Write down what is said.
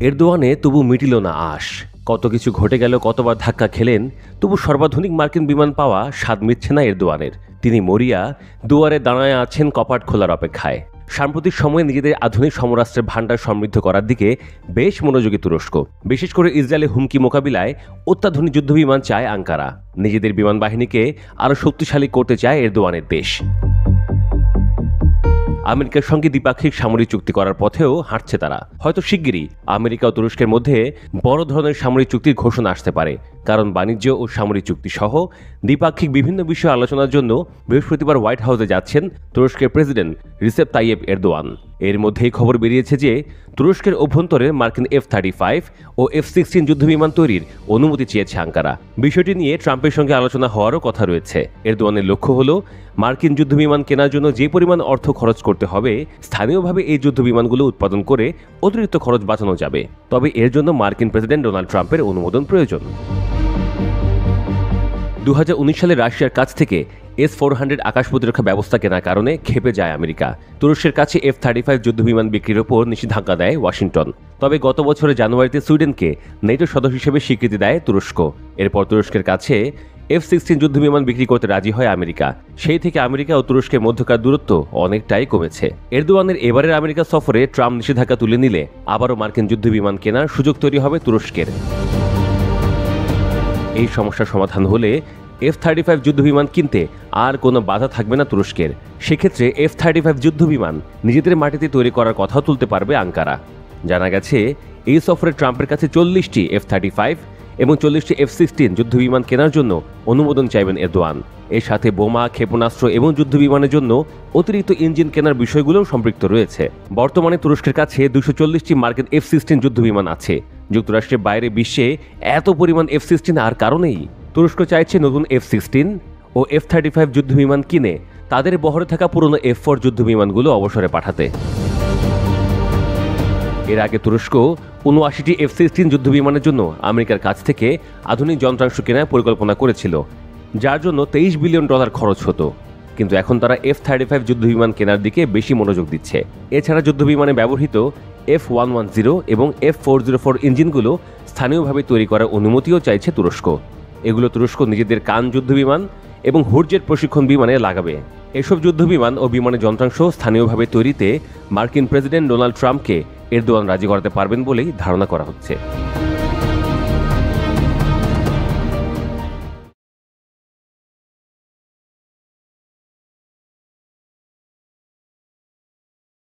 এরদোয়ানে তবু মিটিল না আশ। কত কিছু ঘটে গেল, কতবার ধাক্কা খেলেন, তবু সর্বাধুনিক মার্কিন বিমান পাওয়া স্বাদ মিটছে না এরদোয়ানের। তিনি মরিয়া, দুয়ারে দাঁড়ায় আছেন কপাট খোলার অপেক্ষায়। সাম্প্রতিক সময়ে নিজেদের আধুনিক সমরাস্ত্রের ভাণ্ডার সমৃদ্ধ করার দিকে বেশ মনোযোগী তুরস্ক। বিশেষ করে ইসরায়েলের হুমকি মোকাবিলায় অত্যাধুনিক যুদ্ধবিমান চায় আঙ্কারা। নিজেদের বিমান বাহিনীকে আরও শক্তিশালী করতে চায় এরদোয়ানের দেশ। আমেরিকার সঙ্গে দ্বিপাক্ষিক সামরিক চুক্তি করার পথেও হাঁটছে তারা। হয়তো শিগগিরই আমেরিকা ও তুরস্কের মধ্যে বড় ধরনের সামরিক চুক্তির ঘোষণা আসতে পারে, কারণ বাণিজ্য ও সামরিক চুক্তি সহ দ্বিপাক্ষিক বিভিন্ন বিষয়ে আলোচনার জন্য বৃহস্পতিবার হোয়াইট হাউসে যাচ্ছেন তুরস্কের প্রেসিডেন্ট রিসেপ তাইয়েপ এরদোয়ান। এর মধ্যেই খবর বেরিয়েছে যে তুরস্কের অভ্যন্তরে মার্কিন F-35 ও F-16 যুদ্ধবিমান তৈরির অনুমতি চেয়েছে আঙ্কারা। বিষয়টি নিয়ে ট্রাম্পের সঙ্গে আলোচনা হওয়ারও কথা রয়েছে। এরদোয়ানের লক্ষ্য হল মার্কিন যুদ্ধবিমান কেনার জন্য যে পরিমাণ অর্থ খরচ করতে হবে, স্থানীয়ভাবে এই যুদ্ধবিমানগুলো উৎপাদন করে অতিরিক্ত খরচ বাঁচানো যাবে। তবে এর জন্য মার্কিন প্রেসিডেন্ট ডোনাল্ড ট্রাম্পের অনুমোদন প্রয়োজন। 2019 সালে রাশিয়ার কাছ থেকে S-400 আকাশ প্রতিরক্ষা ব্যবস্থা কেনার কারণে ক্ষেপে যায় আমেরিকা। তুরস্কের কাছে F-35 যুদ্ধবিমান বিক্রির ওপর নিষেধাজ্ঞা দেয় ওয়াশিংটন। তবে গত বছরের জানুয়ারিতে সুইডেনকে নেটো সদস্য হিসেবে স্বীকৃতি দেয় তুরস্ক। এরপর তুরস্কের কাছে F-16 যুদ্ধবিমান বিক্রি করতে রাজি হয় আমেরিকা। সেই থেকে আমেরিকা ও তুরস্কের মধ্যকার দূরত্ব অনেকটাই কমেছে। এরদোয়ানের এবারের আমেরিকা সফরে ট্রাম্প নিষেধাজ্ঞা তুলে নিলে আবারও মার্কিন যুদ্ধবিমান কেনার সুযোগ তৈরি হবে তুরস্কের। এই সমস্যার সমাধান হলে F-35 যুদ্ধবিমান কিনতে আর কোনো বাধা থাকবে না তুরস্কের। সেক্ষেত্রে F-35 যুদ্ধবিমান নিজেদের মাটিতে তৈরি করার কথাও তুলতে পারবে আঙ্কারা। জানা গেছে এই সফরে ট্রাম্পের কাছে 40টি F-35 এবং 40টি F-16 যুদ্ধবিমান কেনার জন্য অনুমোদন চাইবেন এরদোয়ান। এর সাথে বোমা, ক্ষেপণাস্ত্র এবং যুদ্ধবিমানের জন্য অতিরিক্ত ইঞ্জিন কেনার বিষয়গুলোও সম্পৃক্ত রয়েছে। বর্তমানে তুরস্কের কাছে 240টি মার্কিন F-16 যুদ্ধবিমান আছে। যুক্তরাষ্ট্রের বাইরে বিশ্বে এত পরিমাণ F-16 আর কারণেই। তুরস্ক চাইছে নতুন F-16 ও F-35 যুদ্ধবিমান কিনে তাদের বহরে থাকা পুরনো F-4 যুদ্ধবিমানগুলো অবসরে পাঠাতে। এর আগে তুরস্ক 79টি F-16 যুদ্ধবিমানের জন্য আমেরিকার কাছ থেকে আধুনিক যন্ত্রাংশ কেনার পরিকল্পনা করেছিল, যার জন্য $23 বিলিয়ন খরচ হতো। কিন্তু এখন তারা F-35 যুদ্ধবিমান কেনার দিকে বেশি মনোযোগ দিচ্ছে। এছাড়া যুদ্ধবিমানে ব্যবহৃত F-110 এবং F-404 ইঞ্জিনগুলো স্থানীয়ভাবে তৈরি করার অনুমতিও চাইছে তুরস্ক। এগুলো তুরস্ক নিজেদের কান যুদ্ধবিমান এবং হুরজেট প্রশিক্ষণ বিমানে লাগাবে। এসব যুদ্ধবিমান ও বিমানের যন্ত্রাংশ স্থানীয়ভাবে তৈরিতে মার্কিন প্রেসিডেন্ট ডোনাল্ড ট্রাম্পকে এরদোয়ান রাজি করাতে পারবেন বলেই ধারণা করা হচ্ছে।